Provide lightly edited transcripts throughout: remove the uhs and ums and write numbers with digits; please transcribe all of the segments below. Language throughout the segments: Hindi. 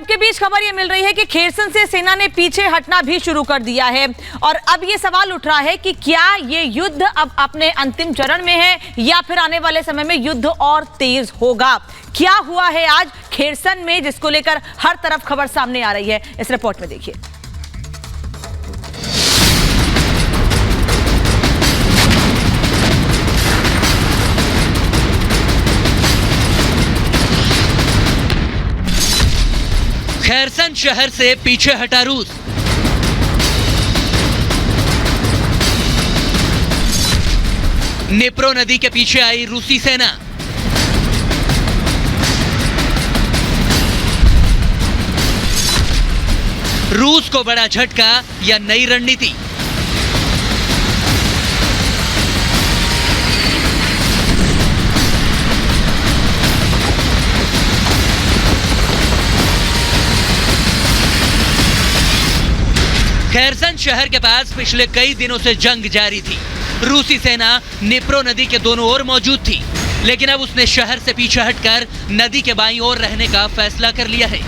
सबके बीच खबर ये मिल रही है कि खेरसन से सेना ने पीछे हटना भी शुरू कर दिया है और अब ये सवाल उठ रहा है कि क्या ये युद्ध अब अपने अंतिम चरण में है या फिर आने वाले समय में युद्ध और तेज होगा। क्या हुआ है आज खेरसन में, जिसको लेकर हर तरफ खबर सामने आ रही है, इस रिपोर्ट में देखिए। खेरसन शहर से पीछे हटा रूस। निप्रो नदी के पीछे आई रूसी सेना। रूस को बड़ा झटका या नई रणनीति? खेरसन शहर के पास पिछले कई दिनों से जंग जारी थी। रूसी सेना निप्रो नदी के दोनों ओर मौजूद थी, लेकिन अब उसने शहर से पीछे हटकर नदी के बाईं ओर रहने का फैसला कर लिया है।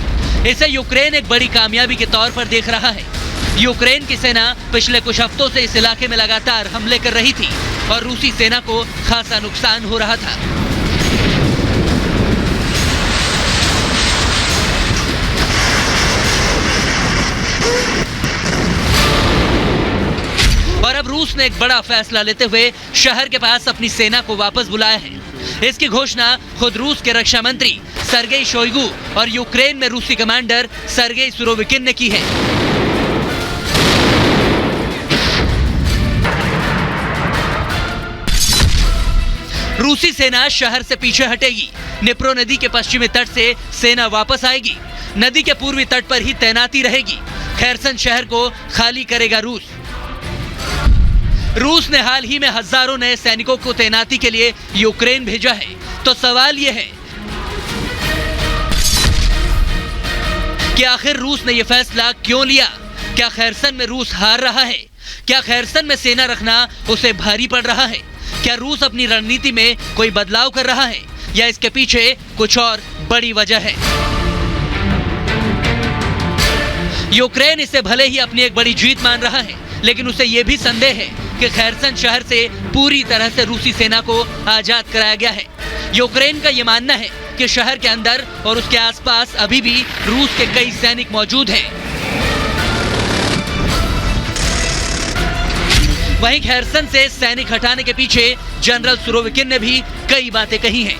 इसे यूक्रेन एक बड़ी कामयाबी के तौर पर देख रहा है। यूक्रेन की सेना पिछले कुछ हफ्तों से इस इलाके में लगातार हमले कर रही थी और रूसी सेना को खासा नुकसान हो रहा था। और अब रूस ने एक बड़ा फैसला लेते हुए शहर के पास अपनी सेना को वापस बुलाया है। इसकी घोषणा खुद रूस के रक्षा मंत्री सर्गेई शोइगु और यूक्रेन में रूसी कमांडर सर्गेई सुरोविकिन ने की है। रूसी सेना शहर से पीछे हटेगी। निप्रो नदी के पश्चिमी तट से सेना वापस आएगी। नदी के पूर्वी तट पर ही तैनाती रहेगी। खेरसन शहर को खाली करेगा रूस। रूस ने हाल ही में हजारों नए सैनिकों को तैनाती के लिए यूक्रेन भेजा है। तो सवाल यह है कि आखिर रूस ने यह फैसला क्यों लिया? क्या खेरसन में रूस हार रहा है? क्या खेरसन में सेना रखना उसे भारी पड़ रहा है? क्या रूस अपनी रणनीति में कोई बदलाव कर रहा है या इसके पीछे कुछ और बड़ी वजह है? यूक्रेन इसे भले ही अपनी एक बड़ी जीत मान रहा है, लेकिन उसे यह भी संदेह है कि खेरसन शहर से पूरी तरह से रूसी सेना को आजाद कराया गया है। यूक्रेन का यह मानना है कि शहर के अंदर और उसके आसपास अभी भी रूस के कई सैनिक मौजूद हैं। वहीं खेरसन से सैनिक हटाने के पीछे जनरल सुरोविकिन ने भी कई बातें कही हैं।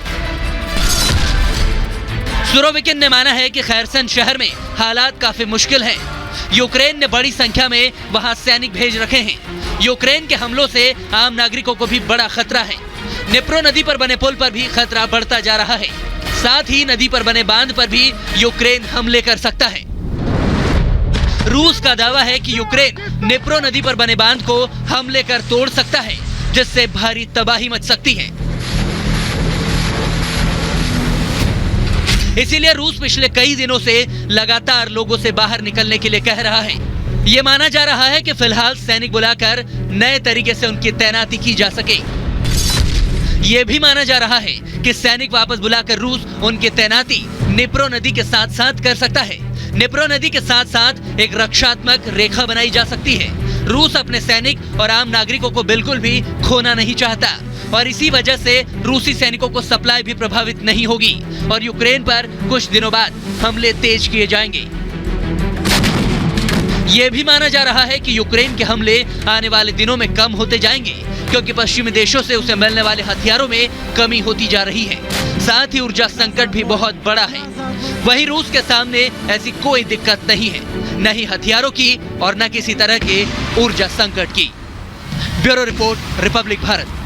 सुरोविकिन ने माना है कि खेरसन शहर में हालात काफी मुश्किल हैं। यूक्रेन ने बड़ी संख्या में वहां सैनिक भेज रखे हैं। यूक्रेन के हमलों से आम नागरिकों को भी बड़ा खतरा है। निप्रो नदी पर बने पुल पर भी खतरा बढ़ता जा रहा है। साथ ही नदी पर बने बांध पर भी यूक्रेन हमले कर सकता है। रूस का दावा है कि यूक्रेन निप्रो नदी पर बने बांध को हमले कर तोड़ सकता है, जिससे भारी तबाही मच सकती है। इसीलिए रूस पिछले कई दिनों से लगातार लोगों से बाहर निकलने के लिए कह रहा है। ये माना जा रहा है कि फिलहाल सैनिक बुलाकर नए तरीके से उनकी तैनाती की जा सके। ये भी माना जा रहा है कि सैनिक वापस बुलाकर रूस उनकी तैनाती निप्रो नदी के साथ साथ कर सकता है। निप्रो नदी के साथ साथ एक रक्षात्मक रेखा बनाई जा सकती है। रूस अपने सैनिक और आम नागरिकों को बिल्कुल भी खोना नहीं चाहता और इसी वजह से रूसी सैनिकों को सप्लाई भी प्रभावित नहीं होगी और यूक्रेन पर कुछ दिनों बाद हमले तेज किए जाएंगे। यह भी माना जा रहा है कि यूक्रेन के हमले आने वाले दिनों में कम होते जाएंगे, क्योंकि पश्चिमी देशों से उसे मिलने वाले हथियारों में कमी होती जा रही है। साथ ही ऊर्जा संकट भी बहुत बड़ा है। वहीं रूस के सामने ऐसी कोई दिक्कत नहीं है, न ही हथियारों की और न किसी तरह के ऊर्जा संकट की। Bureau report, Republic Bharat.